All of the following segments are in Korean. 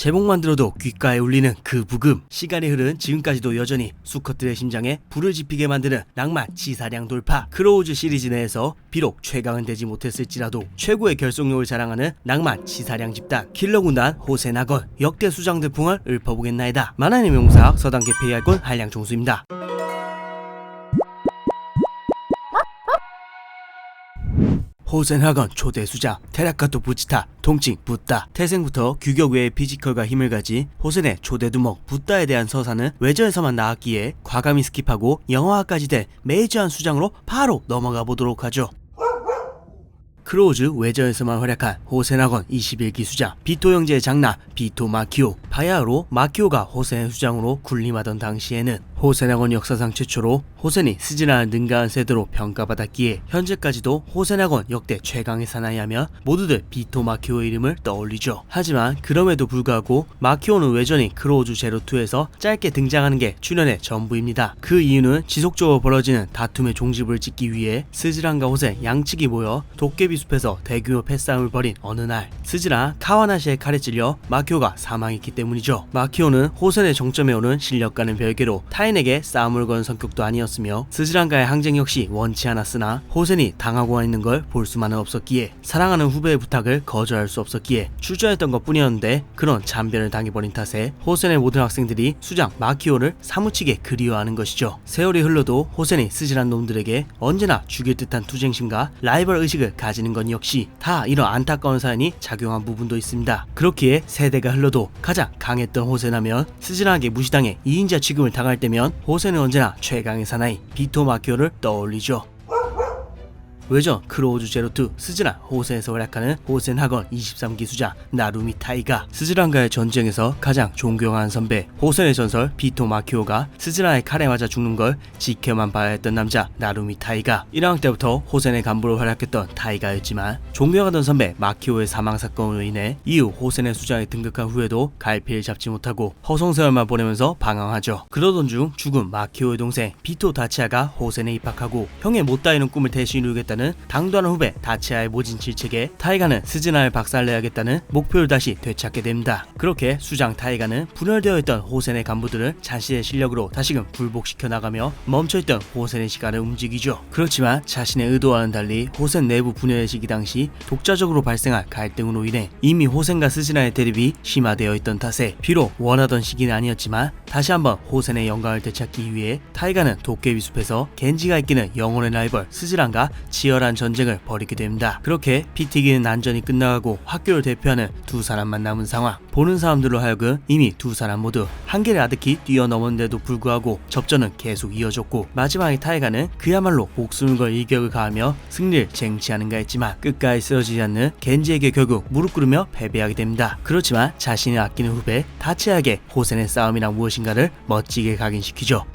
제목만 들어도 귓가에 울리는 그 부금. 시간이 흐른 지금까지도 여전히 수컷들의 심장에 불을 지피게 만드는 낭만 치사량 돌파. 크로우즈 시리즈 내에서 비록 최강은 되지 못했을지라도 최고의 결속력을 자랑하는 낭만 치사량 집단 킬러 군단 호세나건 역대 수장들풍을 읊어보겠나이다. 만화의 명사학 서당계 폐기할권 한량 종수입니다. 호세나건 초대 수장 테라카토 부치타 통칭 붓다. 태생부터 규격 외의 피지컬과 힘을 가진 호센의 초대 두목 붓다에 대한 서사는 외전에서만 나왔기에 과감히 스킵하고 영화화까지 된 메이저한 수장으로 바로 넘어가 보도록 하죠. 크로우즈 외전에서만 활약한 호세나건 21기 수장 비토 형제의 장남 비토 마키오. 바야흐로 마키오가 호센의 수장으로 군림하던 당시에는 호세나건 역사상 최초로 호센이 스즈라는 능가한 세대로 평가받았기에 현재까지도 호세나건 역대 최강의 사나이 하면 모두들 비토 마키오의 이름을 떠올리죠. 하지만 그럼에도 불구하고 마키오는 외전인 크로우즈 제로2에서 짧게 등장하는 게 출연의 전부입니다. 그 이유는 지속적으로 벌어지는 다툼의 종집을 찍기 위해 스즈란과 호센 양측이 모여 도깨비 숲에서 대규모 패싸움을 벌인 어느 날 스즈라 카와나시의 칼에 찔려 마키오가 사망했기 때문이죠. 마키오는 호센의 정점에 오른 실력과는 별개로 타인에게 싸움을 건 성격도 아니었으며 스즈란과의 항쟁 역시 원치 않았으나 호센이 당하고 있는 걸 볼 수만은 없었기에 사랑하는 후배의 부탁을 거절할 수 없었기에 출전했던 것 뿐이었는데 그런 잔변을 당해버린 탓에 호센의 모든 학생들이 수장 마키오를 사무치게 그리워하는 것이죠. 세월이 흘러도 호센이 스즈란 놈들에게 언제나 죽일 듯한 투쟁심과 라이벌 의식을 가지는 건 역시 다 이런 안타까운 사연이 작용한 부분도 있습니다. 그렇기에 세대가 흘러도 가장 강했던 호센하면 스즈란에게 무시당해 2인자 취급을 당할 때면 호센은 언제나 최강의 사나이 비토 마키오를 떠올리죠. 외전 크로우즈 제로2 스즈란 호센에서 활약하는 호센하건 23기 수장 나루미 타이가. 스즈란과의 전쟁에서 가장 존경하는 선배 호센의 전설 비토 마키오가 스즈란의 칼에 맞아 죽는 걸 지켜만 봐야 했던 남자 나루미 타이가. 1학년 때부터 호센의 간부로 활약했던 타이가였지만 존경하던 선배 마키오의 사망 사건으로 인해 이후 호센의 수장에 등극한 후에도 갈피를 잡지 못하고 허송세월만 보내면서 방황하죠. 그러던 중 죽은 마키오의 동생 비토 다치아가 호센에 입학하고 형의 못다이룬 꿈을 대신 이루겠다는 당도하는 후배 다치아의 모진 질책에 타이가는 스즈란을 박살내야겠다는 목표를 다시 되찾게 됩니다. 그렇게 수장 타이가는 분열되어 있던 호센의 간부들을 자신의 실력으로 다시금 굴복시켜 나가며 멈춰있던 호센의 시간을 움직이죠. 그렇지만 자신의 의도와는 달리 호센 내부 분열의 시기 당시 독자적으로 발생한 갈등으로 인해 이미 호센과 스즈란의 대립이 심화되어 있던 탓에 비록 원하던 시기는 아니었지만 다시 한번 호센의 영광을 되찾기 위해 타이가는 도깨비 숲에서 겐지가 이끄는 영혼의 라이벌 스즈란과 치열한 전쟁을 벌이게 됩니다. 그렇게 피 튀기는 난전이 끝나가고 학교를 대표하는 두 사람만 남은 상황. 보는 사람들로 하여금 이미 두 사람 모두 한계를 아득히 뛰어넘었는데도 불구하고 접전은 계속 이어졌고 마지막에 타이가는 그야말로 목숨을 걸 일격을 가하며 승리를 쟁취하는가 했지만 끝까지 쓰러지지 않는 겐지에게 결국 무릎 꿇으며 패배하게 됩니다. 그렇지만 자신이 아끼는 후배 다치아에게 호센의 싸움이란 무엇인가를 멋지게 각인시키죠.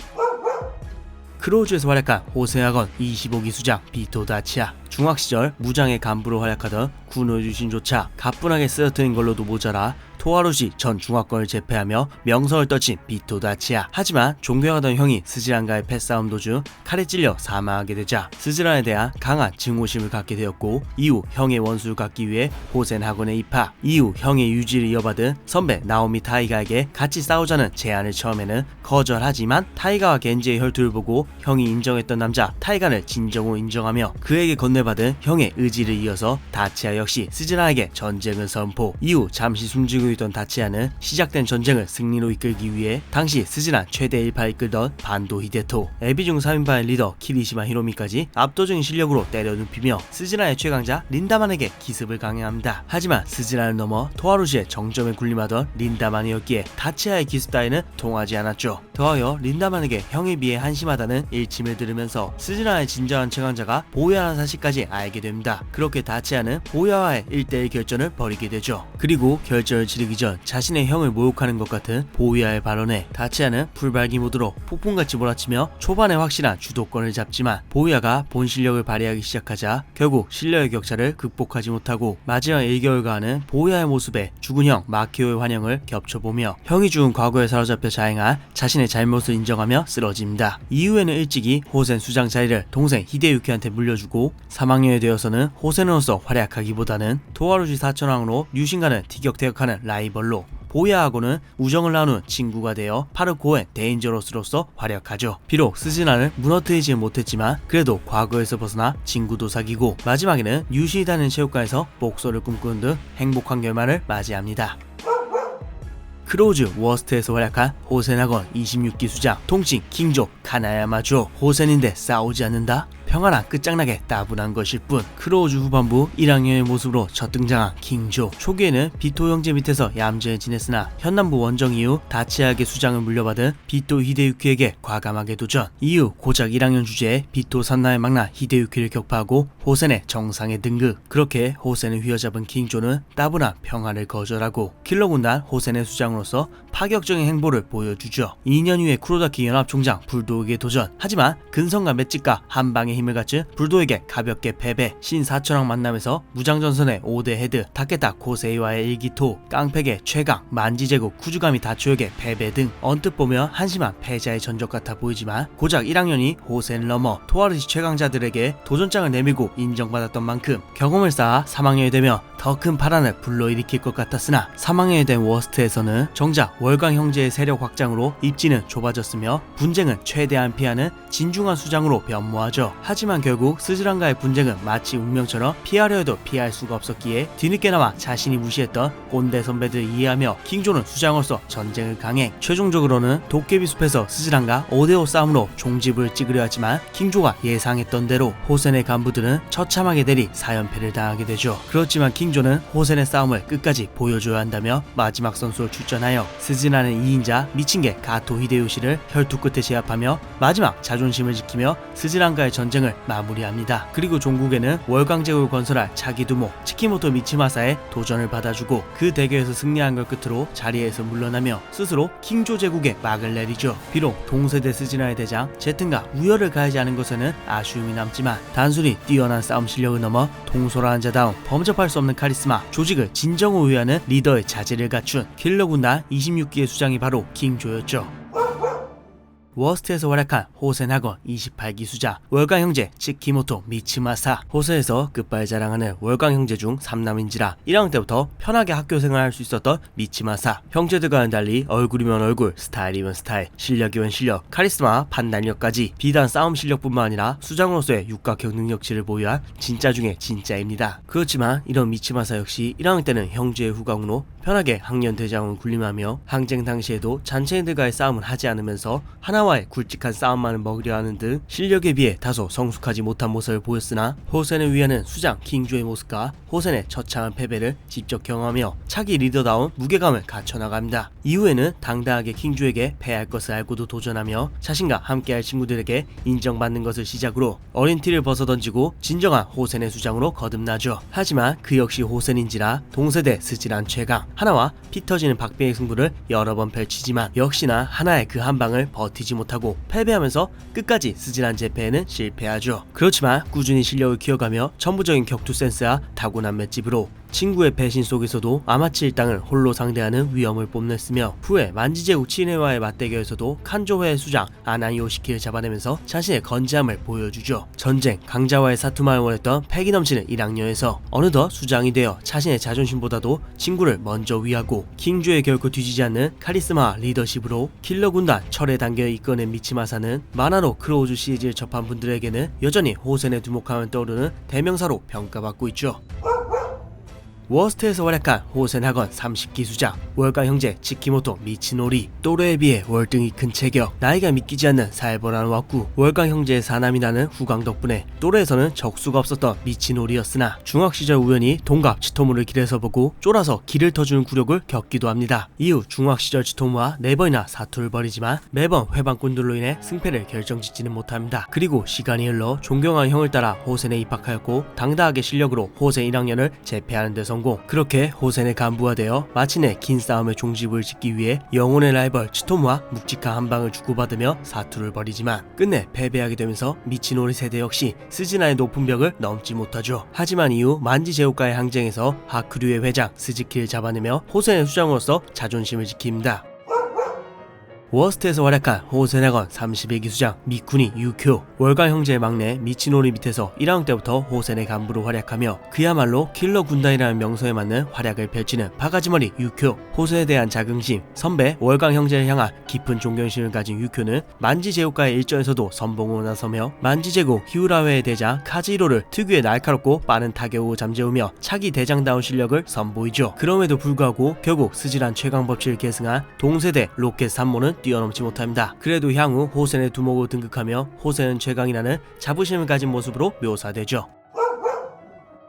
크로우즈에서 활약한 호세나건 25기 수장 비토 다치아. 중학시절 무장의 간부로 활약하던 군호 유신조차 가뿐하게 쓰러뜨린 걸로도 모자라 토하루시 전 중화권을 제패하며 명성을 떨친 비토 다치아. 하지만 존경하던 형이 스즈란과의 패싸움 도중 칼에 찔려 사망하게 되자 스즈란에 대한 강한 증오심을 갖게 되었고 이후 형의 원수를 갚기 위해 호센 학원에 입학. 이후 형의 유지를 이어받은 선배 나오미 타이가에게 같이 싸우자는 제안을 처음에는 거절하지만 타이가와 겐지의 혈투를 보고 형이 인정했던 남자 타이가를 진정으로 인정하며 그에게 건네받은 형의 의지를 이어서 다치아 역시 스즈란에게 전쟁을 선포. 이후 잠시 숨지고 있던 다치아는 시작된 전쟁을 승리로 이끌기 위해 당시 스즈란 최대 일파를 이끌던 반도 히데토, 에비중 3인파의 리더 키리시마 히로미까지 압도적인 실력으로 때려눕히며 스즈란의 최강자 린다만에게 기습을 강행합니다. 하지만 스즈란을 넘어 토하루시의 정점에 군림하던 린다만이었기에 다치아의 기습 따위는 통하지 않았죠. 더하여 린다만에게 형에 비해 한심하다는 일침을 들으면서 스즈란의 진정한 최강자가 보야라는 사실까지 알게 됩니다. 그렇게 다치아는 보야와의 1대1 결전을 벌이게 되죠. 그리고 결전을 치르기 전 자신의 형을 모욕하는 것 같은 보야의 발언에 다치아는 불발기 모드로 폭풍같이 몰아치며 초반에 확실한 주도권을 잡지만 보야가 본 실력을 발휘하기 시작하자 결국 실력의 격차를 극복하지 못하고 마지막 1개월간은 보야의 모습에 죽은 형 마키오의 환영을 겹쳐보며 형이 죽은 과거에 사로잡혀 자행한 자신의 잘못을 인정하며 쓰러집니다. 이후에는 일찍이 호센 수장 자리를 동생 히데유키한테 물려주고 3학년이 되어서는 호센으로서 활약하기보다는 토하루시 사천왕으로 유신과는 티격태격하는 라이벌로, 보야하고는 우정을 나눈 친구가 되어 파르코엔 데인저러스로서 활약하죠. 비록 스즈란을 무너뜨리지 못했지만 그래도 과거에서 벗어나 친구도 사귀고 마지막에는 유시다는 체육관에서 복서를 꿈꾸는 등 행복한 결말을 맞이합니다. 크로우즈 워스트에서 활약한 호센학원 26기 수장 통칭 킹조 카나야마죠. 호센인데 싸우지 않는다? 평화랑 끝장나게 따분한 것일 뿐. 크로우즈 후반부 1학년의 모습으로 첫 등장한 킹조. 초기에는 비토 형제 밑에서 얌전히 지냈으나 현남부 원정 이후 다치아게 수장을 물려받은 비토 히데유키에게 과감하게 도전. 이후 고작 1학년 주제에 비토 산나의 막나 히데유키를 격파하고 호센의 정상에 등극. 그렇게 호센을 휘어잡은 킹조는 따분한 평화를 거절하고 킬러 군단 호센의 수장으로서 파격적인 행보를 보여주죠. 2년 후에 쿠로다키 연합총장 불도에게 도전. 하지만 근성과 맷집과 한방의 힘을 갖춘 불도에게 가볍게 패배. 신사천왕 만남에서 무장전선의 5대 헤드 타케타 코세이와의 일기토, 깡팩의 최강 만지제국 쿠즈가미 다초에게 패배 등 언뜻 보면 한심한 패자의 전적 같아 보이지만 고작 1학년이 호센을 넘어 토아르시 최강자들에게 도전장을 내밀고 인정받았던 만큼 경험을 쌓아 3학년이 되면 더 큰 파란을 불러일으킬 것 같았으나 3학년이 된 워스트에서는 정작 월광 형제의 세력 확장으로 입지는 좁아졌으며 분쟁은 최대한 피하는 진중한 수장으로 변모하죠. 하지만 결국 스즈란과의 분쟁은 마치 운명처럼 피하려 해도 피할 수가 없었기에 뒤늦게나마 자신이 무시했던 꼰대 선배들을 이해하며 킹조는 수장으로서 전쟁을 강행. 최종적으로는 도깨비 숲에서 스즈란과 5대5 싸움으로 종집을 찍으려 하지만 킹조가 예상했던 대로 호센의 간부들은 처참하게 내리 4연패를 당하게 되죠. 그렇지만 킹조는 호센의 싸움을 끝까지 보여줘야 한다며 마지막 선수로 출전하여 스즈란의 2인자 미친개 가토 히데요시를 혈투 끝에 제압하며 마지막 자존심을 지키며 스즈란과의 전쟁을 마무리합니다. 그리고 종국에는 월광제국을 건설할 차기 두목 치키모토 미치마사의 도전을 받아주고 그 대결에서 승리한 걸 끝으로 자리에서 물러나며 스스로 킹조 제국에 막을 내리죠. 비록 동세대 스즈란의 대장 제튼과 우열을 가하지 않은 것에는 아쉬움이 남지만 단순히 뛰어난 싸움 실력을 넘어 동솔한 자다운 범접할 수 없는 카리스마, 조직을 진정으로 위하는 리더의 자질을 갖춘 킬러 군단 26기의 수장이 바로 킹조였죠. 워스트에서 활약한 호센학원 28기 수장 월광 형제 치키모토 미츠마사. 호세에서 끝발 자랑하는 월광 형제 중 3남인지라 1학년 때부터 편하게 학교 생활할 수 있었던 미츠마사. 형제들과는 달리 얼굴이면 얼굴, 스타일이면 스타일, 실력이면 실력, 카리스마, 판단력까지 비단 싸움 실력뿐만 아니라 수장으로서의 육각형 능력치를 보유한 진짜 중에 진짜입니다. 그렇지만 이런 미츠마사 역시 1학년 때는 형제의 후광으로 편하게 학년 대장을 군림하며 항쟁 당시에도 잔체인들과의 싸움을 하지 않으면서 하나와의 굵직한 싸움만을 먹으려 하는 등 실력에 비해 다소 성숙하지 못한 모습을 보였으나 호센을 위하는 수장 킹조의 모습과 호센의 처참한 패배를 직접 경험하며 차기 리더다운 무게감을 갖춰나갑니다. 이후에는 당당하게 킹조에게 패할 것을 알고도 도전하며 자신과 함께할 친구들에게 인정받는 것을 시작으로 어린 티를 벗어던지고 진정한 호센의 수장으로 거듭나죠. 하지만 그 역시 호센인지라 동세대 스즈란 최강 하나와 피 터지는 박빙의 승부를 여러 번 펼치지만 역시나 하나의 그 한 방을 버티지 못하고 패배하면서 끝까지 스즈란 재패에는 실패하죠. 그렇지만 꾸준히 실력을 키워가며 전부적인 격투 센스와 타고난 맷집으로 친구의 배신 속에서도 아마치 일당을 홀로 상대하는 위험을 뽐냈으며 후에 만지제국 친해와의 맞대결에서도 칸조회의 수장 아나이오시키를 잡아내면서 자신의 건재함을 보여주죠. 전쟁, 강자와의 사투만을 원했던 패기 넘치는 1학년에서 어느덧 수장이 되어 자신의 자존심보다도 친구를 먼저 위하고 킹조에 결코 뒤지지 않는 카리스마와 리더십으로 킬러 군단 철의 단계에 이끌어낸 미치마사는 만화로 크로우즈 시리즈를 접한 분들에게는 여전히 호센의 두목함을 떠오르는 대명사로 평가받고 있죠. 워스트에서 활약한 호센학원 30기 수장 월광 형제 치키모토 미치노리. 또래에 비해 월등히 큰 체격, 나이가 믿기지 않는 살벌한 왁구, 월광 형제의 사남이라는 후광 덕분에 또래에서는 적수가 없었던 미치노리였으나 중학시절 우연히 동갑 치토무를 길에서 보고 쫄아서 길을 터주는 굴욕을 겪기도 합니다. 이후 중학시절 치토무와 4번이나 사투를 벌이지만 매번 회방꾼들로 인해 승패를 결정짓지는 못합니다. 그리고 시간이 흘러 존경한 형을 따라 호센에 입학하였고 당당하게 실력으로 호센 1학년을 제패하는 데 성공. 그렇게 호센의 간부가 되어 마침내 긴 싸움의 종집을 짓기 위해 영혼의 라이벌 치토무와 묵직한 한방을 주고받으며 사투를 벌이지만 끝내 패배하게 되면서 미치노리 세대 역시 스즈나의 높은 벽을 넘지 못하죠. 하지만 이후 만지제국과의 항쟁에서 하크류의 회장 스즈키를 잡아내며 호센의 수장으로서 자존심을 지킵니다. 워스트에서 활약한 호센학원 31기 수장 미쿠니 유쿄, 월강 형제의 막내 미치노리 밑에서 1학년 때부터 호센의 간부로 활약하며 그야말로 킬러 군단이라는 명성에 맞는 활약을 펼치는 바가지머리 유쿄. 호세에 대한 자긍심, 선배 월강 형제를 향한 깊은 존경심을 가진 유쿄는 만지 제국과의 일전에서도 선봉으로 나서며 만지 제국 히우라회의 대장 카즈히로를 특유의 날카롭고 빠른 타격으로 잠재우며 차기 대장다운 실력을 선보이죠. 그럼에도 불구하고 결국 스즈란 최강 법칙을 계승한 동세대 로켓 산모는 뛰어넘지 못합니다. 그래도 향후 호센의 두목으로 등극하며 호센은 최강이라는 자부심을 가진 모습으로 묘사되죠.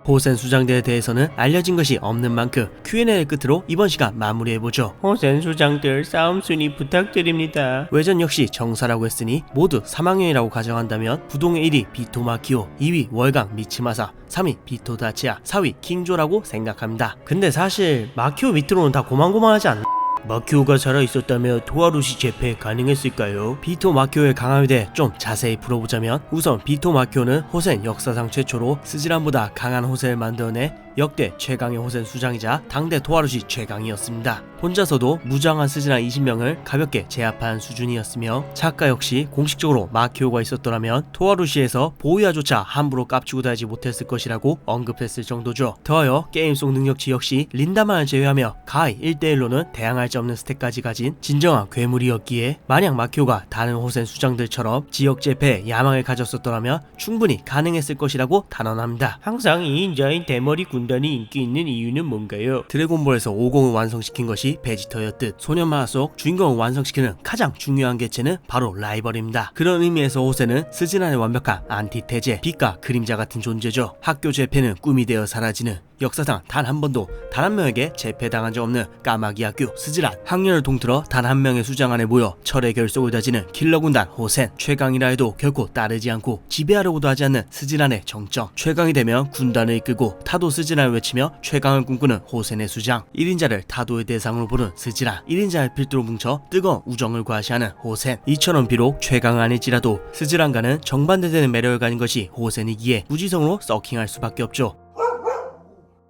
호센 수장대에 대해서는 알려진 것이 없는 만큼 Q&A를 끝으로 이번 시간 마무리해보죠. 호센 수장들 싸움 순위 부탁드립니다. 외전 역시 정사라고 했으니 모두 3학년이라고 가정한다면 부동의 1위 비토 마키오, 2위 월강 미츠마사, 3위 비토 다치야, 4위 킹조라고 생각합니다. 근데 사실 마키오 밑으로는 다 고만고만하지 않나? 마키오가 살아있었다면 토하루시 재패 가능했을까요? 비토 마키오의 강함에 대해 좀 자세히 풀어보자면, 우선 비토 마키오는 호센 역사상 최초로 스즈란보다 강한 호센을 만들어내 역대 최강의 호센 수장이자 당대 토하루시 최강이었습니다. 혼자서도 무장한 스즈란 20명을 가볍게 제압한 수준이었으며, 작가 역시 공식적으로 마키오가 있었더라면 토하루시에서 보이아조차 함부로 깝치고 다니지 못했을 것이라고 언급했을 정도죠. 더하여 게임 속 능력치 역시 린다만을 제외하며 가히 1대1로는 대항할 수 없는 스탯까지 가진 진정한 괴물이었기에, 만약 마키오가 다른 호센 수장들처럼 지역 재패에 야망을 가졌었더라면 충분히 가능했을 것이라고 단언합니다. 항상 2인자인 대머리 군단이 인기 있는 이유는 뭔가요? 드래곤볼에서 50을 완성시킨 것이 베지터였듯 소년 만화 속 주인공을 완성시키는 가장 중요한 개체는 바로 라이벌입니다. 그런 의미에서 호센은 스즈란의 완벽한 안티테제, 빛과 그림자 같은 존재죠. 학교 재패는 꿈이 되어 사라지는, 역사상 단 한 번도 단 한 명에게 재패당한 적 없는 까마귀 학교 스즈란, 학년을 통틀어 단 한 명의 수장 안에 모여 철의 결속을 다지는 킬러 군단 호센, 최강이라 해도 결코 따르지 않고 지배하려고도 하지 않는 스즈란의 정점, 최강이 되면 군단을 이끌고 타도 스즈란을 외치며 최강을 꿈꾸는 호센의 수장, 1인자를 타도의 대상으로 보는 스즈란, 1인자를 필두로 뭉쳐 뜨거운 우정을 과시하는 호센. 이처럼 비록 최강은 아닐지라도 스즈란과는 정반대되는 매력을 가진 것이 호센이기에 무지성으로 서킹할 수밖에 없죠.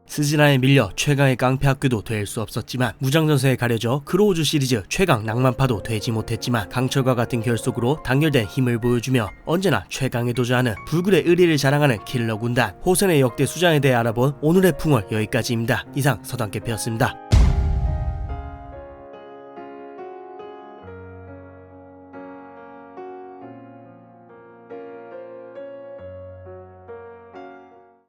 스즈란에 밀려 최강의 깡패 학교도 될 수 없었지만, 무장전서에 가려져 크로우즈 시리즈 최강 낭만파도 되지 못했지만, 강철과 같은 결속으로 단결된 힘을 보여주며 언제나 최강에 도전하는 불굴의 의리를 자랑하는 킬러 군단 호센의 역대 수장에 대해 알아본 오늘의 풍월 여기까지입니다. 이상 서당캐피였습니다.